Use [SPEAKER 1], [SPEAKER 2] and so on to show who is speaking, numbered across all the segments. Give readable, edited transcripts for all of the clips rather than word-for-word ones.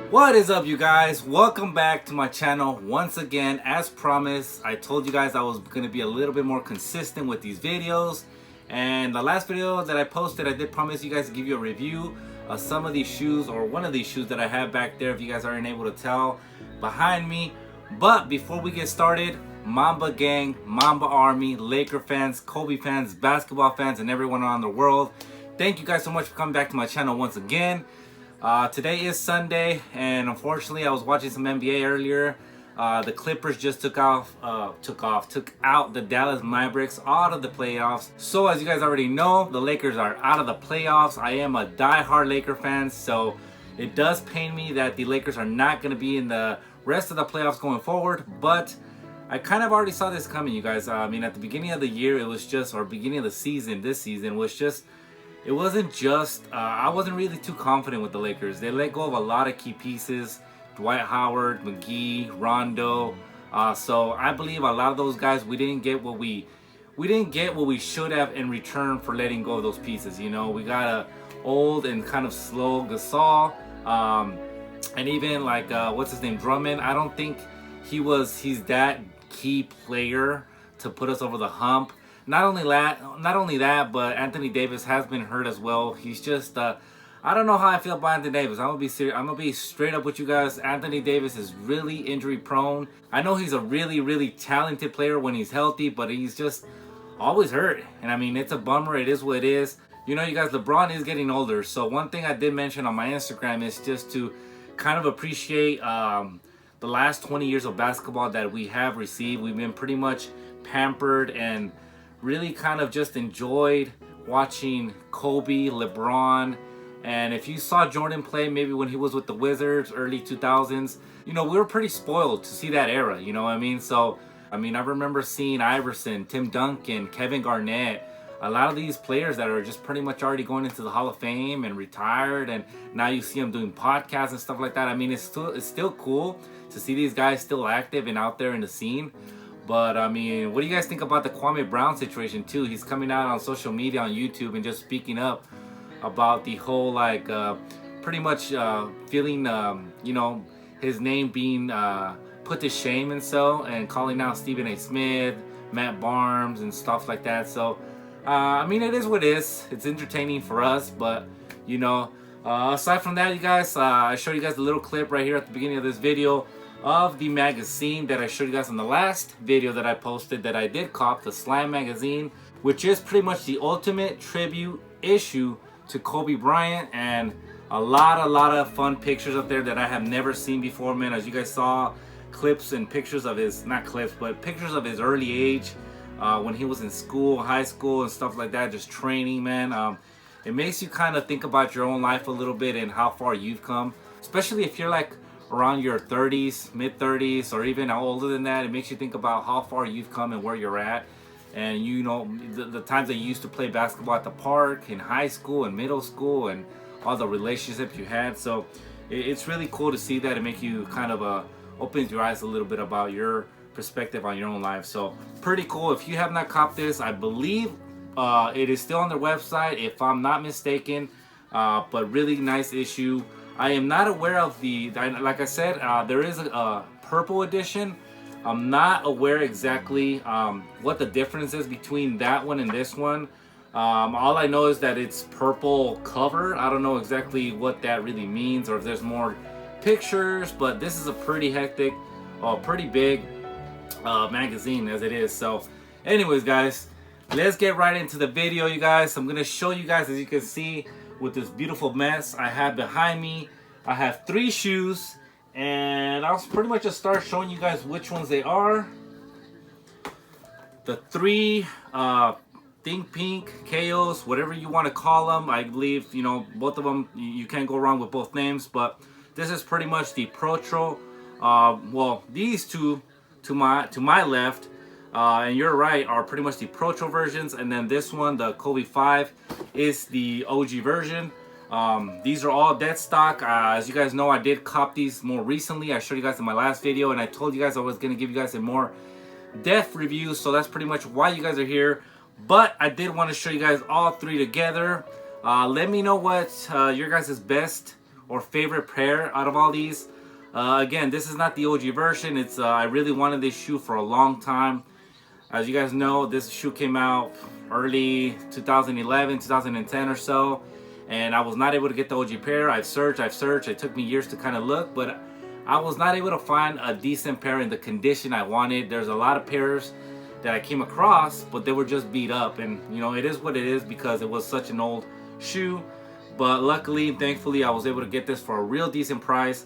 [SPEAKER 1] What is up, you guys? Welcome back to my channel once again. As promised, I told you guys I was going to be a little bit more consistent with these videos, and the last video that I posted, I did promise you guys to give you a review of some of these shoes, or one of these shoes that I have back there, if you guys aren't able to tell behind me. But before we get started, Mamba gang, Mamba army, Laker fans, Kobe fans, basketball fans, and everyone around the world, thank you guys so much for coming back to my channel once again. Today is Sunday, and unfortunately I was watching some NBA earlier. The Clippers just took out the Dallas Mavericks out of the playoffs. So as you guys already know, the Lakers are out of the playoffs. I am a die-hard Laker fan, so it does pain me that the Lakers are not going to be in the rest of the playoffs going forward, but I kind of already saw this coming, you guys. I mean, at the beginning of the year, it was just, or beginning of the season, this season was just, it wasn't just, I wasn't really too confident with the Lakers. They let go of a lot of key pieces. Dwight Howard, McGee, Rondo. So I believe a lot of those guys, we didn't get what we should have in return for letting go of those pieces. You know, we got a old and kind of slow Gasol, and even like what's his name, Drummond. I don't think he's that key player to put us over the hump. Not only that, but Anthony Davis has been hurt as well. He's just, I don't know how I feel about Anthony Davis. I'm gonna be serious. I'm gonna be straight up with you guys. Anthony Davis is really injury prone. I know he's a really talented player when he's healthy, but he's just always hurt. And I mean, it's a bummer. It is what it is. You know, you guys, LeBron is getting older. So one thing I did mention on my Instagram is just to kind of appreciate the last 20 years of basketball that we have received. We've been pretty much pampered and really kind of just enjoyed watching Kobe, LeBron, and if you saw Jordan play maybe when he was with the Wizards, early 2000s, you know, we were pretty spoiled to see that era, you know what I mean? So, I mean, I remember seeing Iverson, Tim Duncan, Kevin Garnett, a lot of these players that are just pretty much already going into the Hall of Fame and retired, and now you see them doing podcasts and stuff like that. I mean, it's still cool to see these guys still active and out there in the scene. But I mean, what do you guys think about the Kwame Brown situation too? He's coming out on social media, on YouTube, and just speaking up about the whole, like, pretty much feeling, you know, his name being put to shame and so, and calling out Stephen A. Smith, Matt Barnes, and stuff like that. So, I mean, it is what it is. It's entertaining for us, but, you know, aside from that, you guys, I showed you guys a little clip right here at the beginning of this video of the magazine that I showed you guys in the last video that I posted, that I did cop, the Slam magazine, which is pretty much the ultimate tribute issue to Kobe Bryant, and a lot of fun pictures up there that I have never seen before, man. As you guys saw, clips and pictures of his, not clips, but pictures of his early age, when he was in school, high school and stuff like that, just training, man. It makes you kind of think about your own life a little bit and how far you've come, especially if you're like around your 30s, mid-30s, or even older than that. It makes you think about how far you've come and where you're at. And you know, the times that you used to play basketball at the park, in high school and middle school, and all the relationships you had. So it's really cool to see that. It makes you kind of opens your eyes a little bit about your perspective on your own life. So pretty cool. If you have not copped this, I believe it is still on their website, if I'm not mistaken. But really nice issue. I am not aware of the, like I said, there is a purple edition. I'm not aware exactly what the difference is between that one and this one. All I know is that it's purple cover. I don't know exactly what that really means, or if there's more pictures, but this is a pretty hectic, pretty big magazine as it is. So anyways, guys, let's get right into the video, you guys. I'm gonna show you guys, as you can see, with this beautiful mess I have behind me. I have 3 shoes, and I'll pretty much just start showing you guys which ones they are. The 3 Think Pink, Kay Yows, whatever you want to call them. I believe, you know, both of them, you can't go wrong with both names, but this is pretty much the Protro. Well, these two to my left, and your right, are pretty much the Protro versions, and then this one, the Kobe 5, is the OG version. These are all dead stock. As you guys know, I did cop these more recently. I showed you guys in my last video, and I told you guys I was going to give you guys a more depth review, so that's pretty much why you guys are here. But I did want to show you guys all 3 together. Let me know what your guys' best or favorite pair out of all these. Again, this is not the OG version. It's I really wanted this shoe for a long time. As you guys know, this shoe came out early 2011, 2010 or so, and I was not able to get the OG pair. I've searched. It took me years to kind of look, but I was not able to find a decent pair in the condition I wanted. There's a lot of pairs that I came across, but they were just beat up, and you know, it is what it is because it was such an old shoe. But luckily, thankfully, I was able to get this for a real decent price.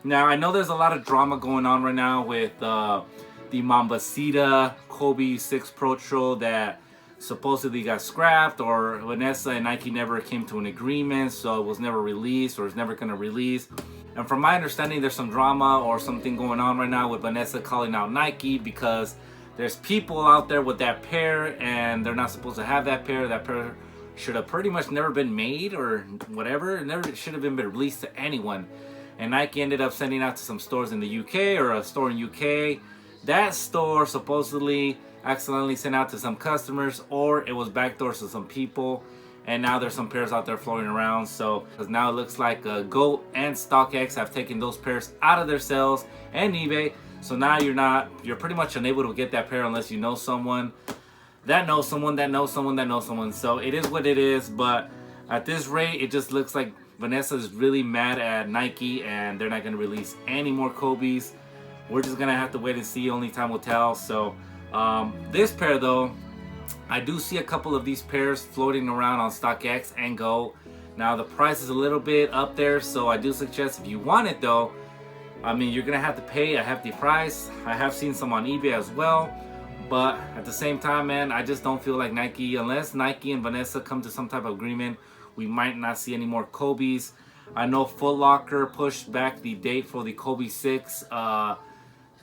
[SPEAKER 1] Now, I know there's a lot of drama going on right now with the Mambasita Kobe 6 Protro that supposedly got scrapped, or Vanessa and Nike never came to an agreement, so it was never released or is never going to release. And from my understanding, there's some drama or something going on right now with Vanessa calling out Nike because there's people out there with that pair and they're not supposed to have that pair. That pair should have pretty much never been made or whatever. It never should have been released to anyone. And Nike ended up sending out to some stores in the UK or a store in UK. That store supposedly accidentally sent out to some customers, or it was backdoors to some people. And now there's some pairs out there floating around. So because now it looks like GOAT and StockX have taken those pairs out of their sales and eBay. So now you're pretty much unable to get that pair unless you know someone that knows someone that knows someone that knows someone. So it is what it is. But at this rate, it just looks like Vanessa is really mad at Nike and they're not going to release any more Kobe's. We're just going to have to wait and see. Only time will tell. So this pair though, I do see a couple of these pairs floating around on StockX and GOAT. Now the price is a little bit up there, so I do suggest if you want it though, I mean, you're going to have to pay a hefty price. I have seen some on eBay as well. But at the same time, man, I just don't feel like Nike, unless Nike and Vanessa come to some type of agreement, we might not see any more Kobe's. I know Foot Locker pushed back the date for the Kobe 6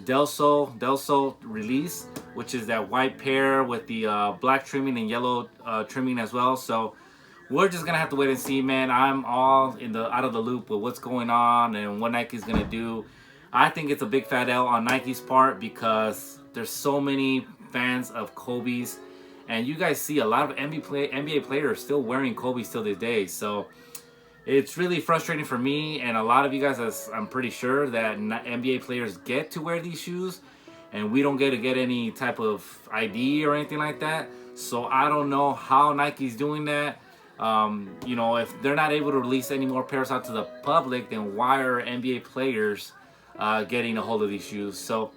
[SPEAKER 1] Del Sol release, which is that white pair with the black trimming and yellow trimming as well. So we're just gonna have to wait and see, man. I'm all out of the loop with what's going on and what Nike's gonna do. I think it's a big fat L on Nike's part because there's so many fans of Kobe's, and you guys see a lot of NBA players still wearing Kobe's till this day. So it's really frustrating for me and a lot of you guys, as I'm pretty sure that NBA players get to wear these shoes and we don't get to get any type of ID or anything like that. So I don't know how Nike's doing that. You know, if they're not able to release any more pairs out to the public, then why are NBA players getting a hold of these shoes? So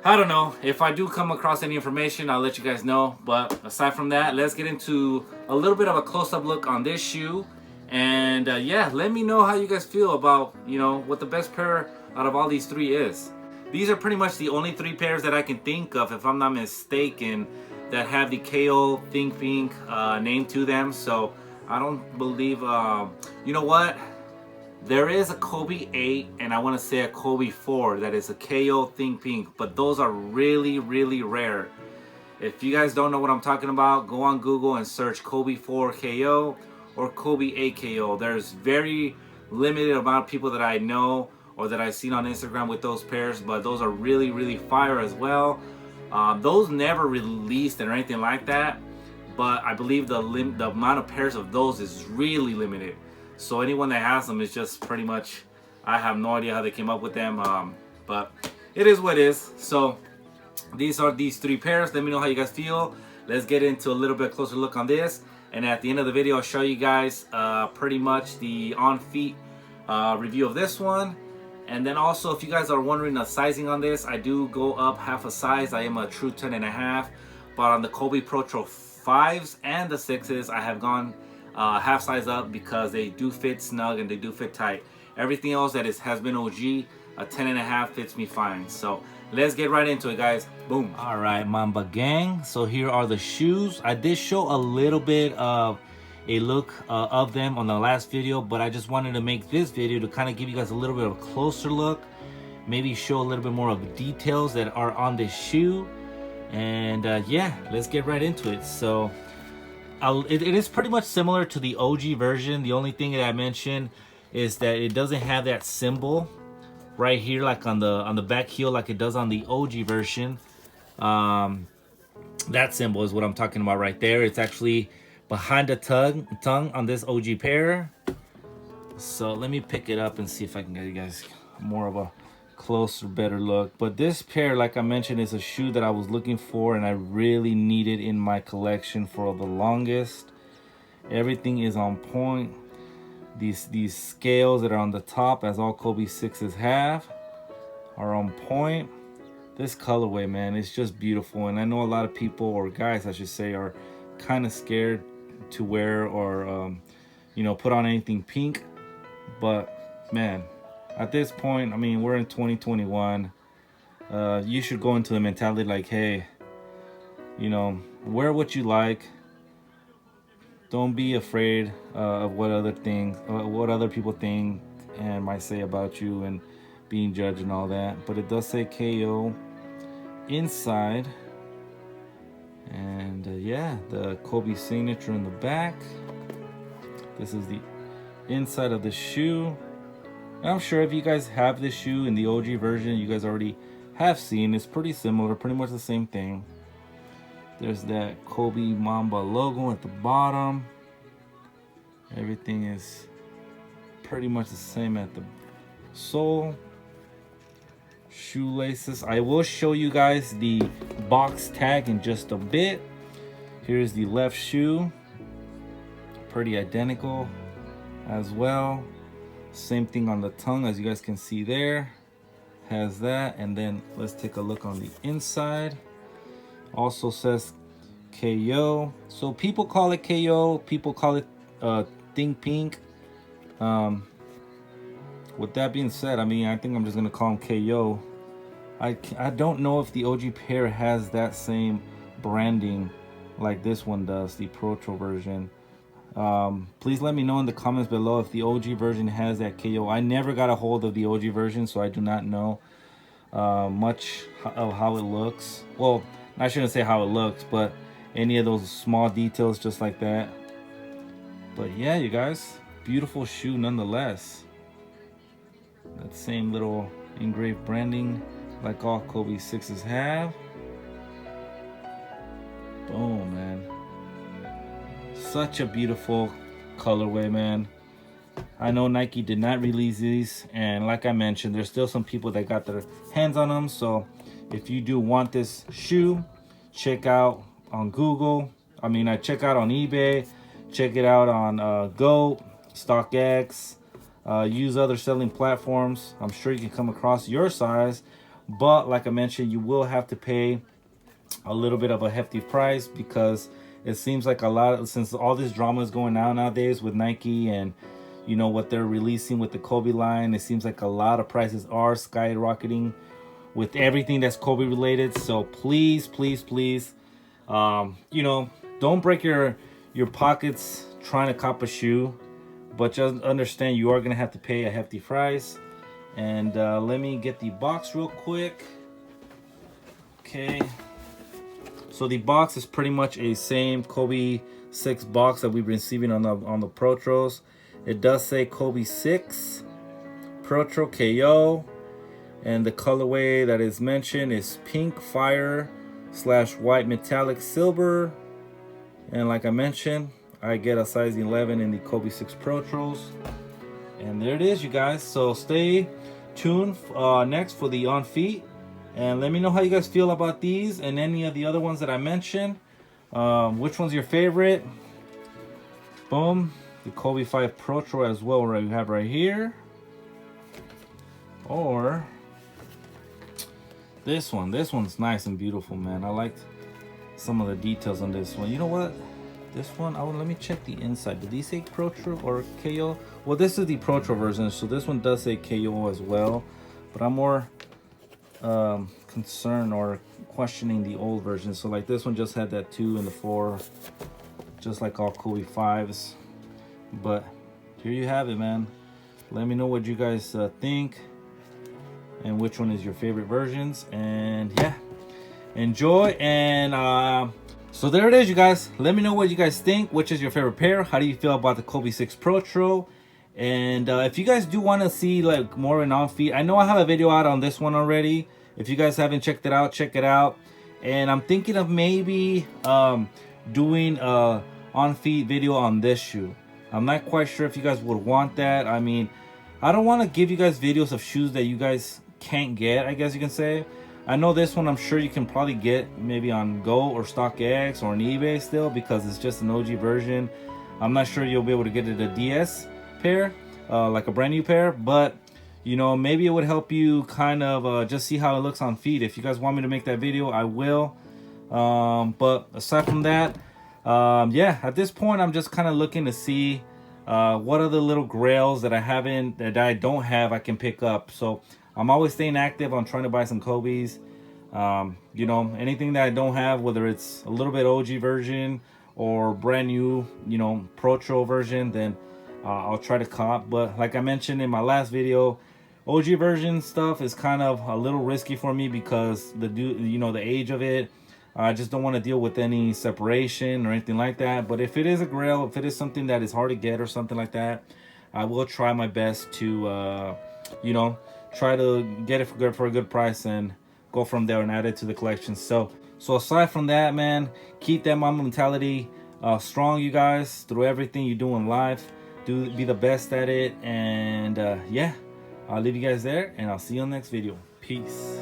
[SPEAKER 1] I don't know. If I do come across any information, I'll let you guys know. But aside from that, let's get into a little bit of a close-up look on this shoe. And yeah, let me know how you guys feel about, you know, what the best pair out of all these three is. These are pretty much the only three pairs that I can think of, if I'm not mistaken, that have the Kay Yow Think Pink name to them. So I don't believe, you know what? There is a Kobe 8 and I want to say a Kobe 4 that is a Kay Yow Think Pink, but those are really, really rare. If you guys don't know what I'm talking about, go on Google and search Kobe 4 Kay Yow or Kobe 8 Kay Yow. There's very limited amount of people that I know or that I've seen on Instagram with those pairs, but those are really, really fire as well. Those never released or anything like that, but I believe the amount of pairs of those is really limited. So anyone that has them is just pretty much, I have no idea how they came up with them, but it is what it is. So these are these three pairs. Let me know how you guys feel. Let's get into a little bit closer look on this. And at the end of the video, I'll show you guys pretty much the on feet review of this one. And then also, if you guys are wondering the sizing on this, I do go up half a size. I am a true 10.5, but on the Kobe Protro 5s and the 6s, I have gone half size up because they do fit snug and they do fit tight. Everything else that has been OG, a 10.5 fits me fine. So let's get right into it, guys. Boom. All right, Mamba gang. So here are the shoes. I did show a little bit of a look of them on the last video, but I just wanted to make this video to kind of give you guys a little bit of a closer look, maybe show a little bit more of the details that are on this shoe. And yeah, let's get right into it. So it is pretty much similar to the OG version. The only thing that I mentioned is that it doesn't have that symbol right here like on the back heel like it does on the OG version. That symbol is what I'm talking about right there. It's actually behind the tongue on this OG pair. So let me pick it up and see if I can get you guys more of a closer, better look. But this pair, like I mentioned, is a shoe that I was looking for and I really needed in my collection for the longest. Everything is on point. These scales that are on the top, as all Kobe 6s have, are on point. This colorway, man, it's just beautiful. And I know a lot of people, or guys I should say, are kind of scared to wear or you know, put on anything pink. But man, at this point, I mean, we're in 2021. You should go into the mentality like, hey, you know, wear what you like. Don't be afraid of what other people think and might say about you and being judged and all that. But it does say Kay Yow inside, and yeah, the Kobe signature in the back. This is the inside of the shoe. And I'm sure if you guys have this shoe in the OG version, you guys already have seen. It's pretty similar, pretty much the same thing. There's that Kobe Mamba logo at the bottom. Everything is pretty much the same at the sole. Shoelaces. I will show you guys the box tag in just a bit. Here's the left shoe. Pretty identical as well. Same thing on the tongue, as you guys can see there. Has that. And then let's take a look on the inside. Also says Kay Yow. So people call it Kay Yow, people call it Think Pink. With that being said, I mean, I think I'm just gonna call him Kay Yow. I don't know if the OG pair has that same branding like this one does, the Protro version. Please let me know in the comments below if the OG version has that Kay Yow. I never got a hold of the OG version, so I do not know much of how it looks. Well, I shouldn't say how it looks, but any of those small details just like that. But yeah, you guys, beautiful shoe nonetheless. That same little engraved branding like all Kobe 6s have. Boom, man. Such a beautiful colorway, man. I know Nike did not release these, and like I mentioned, there's still some people that got their hands on them. So if you do want this shoe, check out on Google. I mean, check out on eBay. Check it out on GOAT, StockX. Use other selling platforms. I'm sure you can come across your size. But like I mentioned, you will have to pay a little bit of a hefty price, because it seems like a lot, since all this drama is going on nowadays with Nike and you know what they're releasing with the Kobe line, it seems like a lot of prices are skyrocketing with everything that's Kobe related. So please, please, please, you know, don't break your pockets trying to cop a shoe, but just understand you are gonna have to pay a hefty price. And let me get the box real quick. Okay, so the box is pretty much a same Kobe 6 box that we've been receiving on the Protros. It does say Kobe 6 Protro Kay Yow, and the colorway that is mentioned is pink fire / white metallic silver. And like I mentioned, I get a size 11 in the Kobe 6 Protros. And there it is, you guys. So stay tuned next for the On Feet, and let me know how you guys feel about these and any of the other ones that I mentioned. Which one's your favorite? Boom, the Kobe 5 Protro as well, right? We have right here, or this one. This one's nice and beautiful, man. I liked some of the details on this one. You know what? This one, let me check the inside. Did these say Protro or Kay Yow? Well, this is the Protro version, so this one does say Kay Yow as well. But I'm more concerned or questioning the old version. So like this one just had that 2 and the 4, just like all Kobe 5s. But here you have it, man. Let me know what you guys think and which one is your favorite versions. And yeah, enjoy. And so there it is, you guys. Let me know what you guys think. Which is your favorite pair? How do you feel about the Kobe 6 Protro? And if you guys do want to see like more in On Feet, I know I have a video out on this one already. If you guys haven't checked it out, check it out. And I'm thinking of maybe doing a On Feet video on this shoe. I'm not quite sure if you guys would want that. I mean, I don't want to give you guys videos of shoes that you guys can't get, I guess you can say. I know this one I'm sure you can probably get maybe on Go or StockX or on eBay still, because it's just an OG version. I'm not sure you'll be able to get it a DS pair, like a brand new pair, but you know, maybe it would help you kind of just see how it looks on feet. If you guys want me to make that video, I will. But aside from that, yeah, at this point I'm just kind of looking to see what other little grails that I don't have I can pick up. So I'm always staying active on trying to buy some Kobe's. You know, anything that I don't have, whether it's a little bit OG version or brand new, you know, Protro version, then I'll try to cop. But like I mentioned in my last video, OG version stuff is kind of a little risky for me because the age of it. I just don't want to deal with any separation or anything like that. But if it is a grail, if it is something that is hard to get or something like that, I will try my best to, you know, try to get it for a good price and go from there and add it to the collection. So aside from that, man, keep that Mamba mentality strong, you guys, through everything you do in life. Be the best at it. And yeah, I'll leave you guys there, and I'll see you on the next video. Peace.